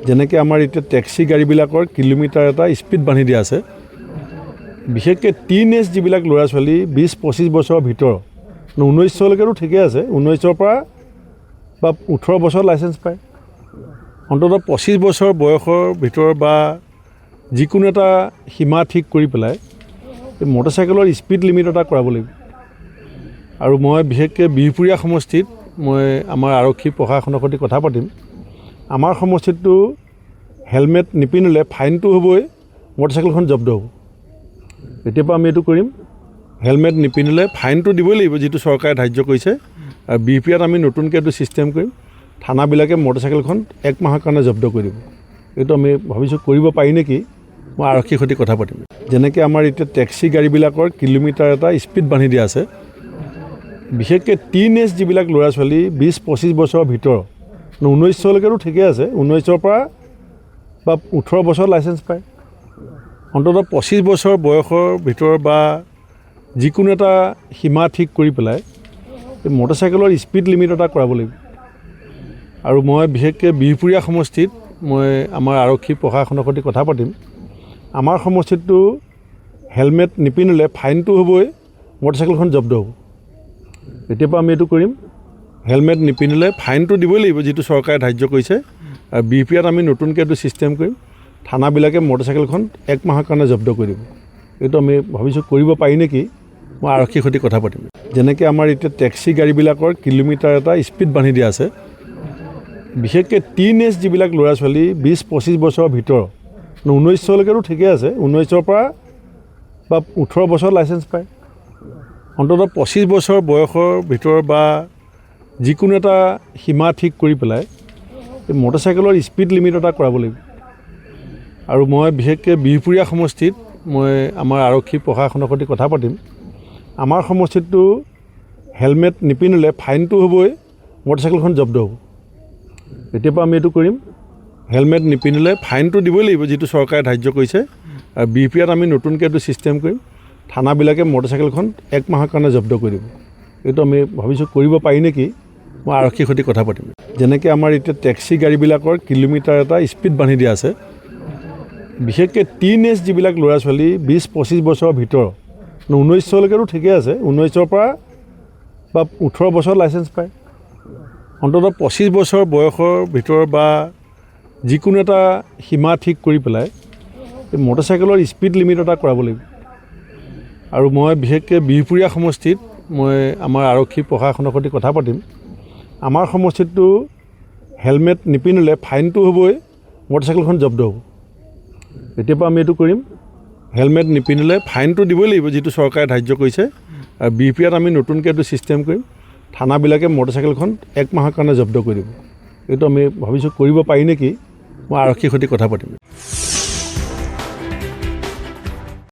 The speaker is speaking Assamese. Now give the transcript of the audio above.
যেনেকৈ আমাৰ এতিয়া টেক্সি গাড়ীবিলাকৰ কিলোমিটাৰ এটা স্পীড বান্ধি দিয়া আছে। বিশেষকৈ টিন এজ যিবিলাক ল'ৰা ছোৱালী 20-25 বছৰৰ ভিতৰত 19লৈকেতো ঠিকে আছে, 19ৰ পৰা বা 18 বছৰ লাইচেঞ্চ পায়। অন্ততঃ 25 বছৰ বয়সৰ ভিতৰত বা যিকোনো এটা সীমা ঠিক কৰি পেলাই এই মটৰচাইকেলৰ স্পীড লিমিট এটা কৰাব লাগিব। আৰু মই বিশেষকৈ বিহপুৰীয়া সমষ্টিত মই আমাৰ আৰক্ষী প্ৰশাসনৰ সৈতে কথা পাতিম। আমাৰ সমষ্টিতটো হেলমেট নিপিন্ধিলে ফাইনটো হ'বই, মটৰচাইকেলখন জব্দ হ'ব। এতিয়াৰ পৰা আমি এইটো কৰিম, হেলমেট নিপিন্ধিলে ফাইনটো দিবই লাগিব, যিটো চৰকাৰে ধাৰ্য কৰিছে। আৰু বিহপুৰীয়াত আমি নতুনকৈ এইটো ছিষ্টেম কৰিম, থানাবিলাকে মটৰচাইকেলখন 1 মাহৰ কাৰণে জব্দ কৰি দিব। এইটো আমি ভাবিছোঁ কৰিব পাৰি নেকি, মই আৰক্ষীৰ সৈতে কথা পাতিম। যেনেকৈ আমাৰ এতিয়া টেক্সি গাড়ীবিলাকৰ কিলোমিটাৰ এটা স্পীড বান্ধি দিয়া আছে। বিশেষকৈ টিন এজ যিবিলাক ল'ৰা ছোৱালী 20-25 বছৰৰ ভিতৰত 19লৈকেতো ঠিকে আছে, 19ৰ পৰা বা 18 বছৰ লাইচেঞ্চ পায়। অন্ততঃ 25 বছৰ বয়সৰ ভিতৰত বা যিকোনো এটা সীমা ঠিক কৰি পেলাই এই মটৰচাইকেলৰ স্পীড লিমিট এটা কৰাব লাগিব। আৰু মই বিশেষকৈ বিহপুৰীয়া সমষ্টিত মই আমাৰ আৰক্ষী প্ৰশাসনৰ সৈতে কথা পাতিম। আমাৰ সমষ্টিতটো হেলমেট নিপিন্ধিলে ফাইনটো হ'বই, মটৰচাইকেলখন জব্দ হ'ব। এতিয়াৰ পৰা আমি এইটো কৰিম, হেলমেট নিপিন্ধিলে ফাইনটো দিবই লাগিব, যিটো চৰকাৰে ধাৰ্য কৰিছে। আৰু বিহপুৰীয়াত আমি নতুনকৈ এইটো ছিষ্টেম কৰিম, থানাবিলাকে মটৰচাইকেলখন 1 মাহৰ কাৰণে জব্দ কৰি দিব। এইটো আমি ভাবিছোঁ কৰিব পাৰি নেকি, মই আৰক্ষীৰ সৈতে কথা পাতিম। যেনেকৈ আমাৰ এতিয়া টেক্সি গাড়ীবিলাকৰ কিলোমিটাৰ এটা স্পীড বান্ধি দিয়া আছে। বিশেষকৈ টিন এজ যিবিলাক ল'ৰা ছোৱালী 20-25 বছৰৰ ভিতৰত 19লৈকেতো ঠিকে আছে, 19ৰ পৰা বা 18 বছৰ লাইচেঞ্চ পায়। অন্ততঃ 25 বছৰ বয়সৰ ভিতৰত বা যিকোনো এটা সীমা ঠিক কৰি পেলাই এই মটৰচাইকেলৰ স্পীড লিমিট এটা কৰাব লাগিব। আৰু মই বিশেষকৈ বিহপুৰীয়া সমষ্টিত মই আমাৰ আৰক্ষী প্ৰশাসনৰ সৈতে কথা পাতিম। আমাৰ সমষ্টিতটো হেলমেট নিপিন্ধিলে ফাইনটো হ'বই, মটৰচাইকেলখন জব্দ হ'ব। এতিয়াৰ পৰা আমি এইটো কৰিম, হেলমেট নিপিন্ধিলে ফাইনটো দিবই লাগিব, যিটো চৰকাৰে ধাৰ্য কৰিছে। আৰু বিহপুৰীয়াত আমি নতুনকৈ এইটো ছিষ্টেম কৰিম, থানাবিলাকে মটৰচাইকেলখন 1 মাহৰ কাৰণে জব্দ কৰি দিব। এইটো আমি ভাবিছোঁ কৰিব পাৰি নেকি, মই আৰক্ষীৰ সৈতে কথা পাতিম। যেনেকৈ আমাৰ এতিয়া টেক্সি গাড়ীবিলাকৰ কিলোমিটাৰ এটা স্পীড বান্ধি দিয়া আছে। বিশেষকৈ টিন এজ যিবিলাক ল'ৰা ছোৱালী 20-25 বছৰৰ ভিতৰত 19লৈকেতো ঠিকে আছে, 19ৰ পৰা বা 18 বছৰ লাইচেঞ্চ পায়। অন্ততঃ 25 বছৰ বয়সৰ ভিতৰত বা যিকোনো এটা সীমা ঠিক কৰি পেলাই এই মটৰচাইকেলৰ স্পীড লিমিট এটা কৰাব লাগিব। আৰু মই বিশেষকৈ বিহপুৰীয়া সমষ্টিত মই আমাৰ আৰক্ষী প্ৰশাসনৰ সৈতে কথা পাতিম। আমাৰ সমষ্টিতটো হেলমেট নিপিন্ধিলে ফাইনটো হ'বই, মটৰচাইকেলখন জব্দ হ'ব। এতিয়াৰ পৰা আমি এইটো কৰিম, হেলমেট নিপিন্ধিলে ফাইনটো দিবই লাগিব, যিটো চৰকাৰে ধাৰ্য কৰিছে। আৰু বিহপুৰীয়াত আমি নতুনকৈ এইটো ছিষ্টেম কৰিম, থানাবিলাকে মটৰচাইকেলখন 1 মাহৰ কাৰণে জব্দ কৰি দিব। এইটো আমি ভাবিছোঁ কৰিব পাৰি নেকি, মই আৰক্ষীৰ সৈতে কথা পাতিম।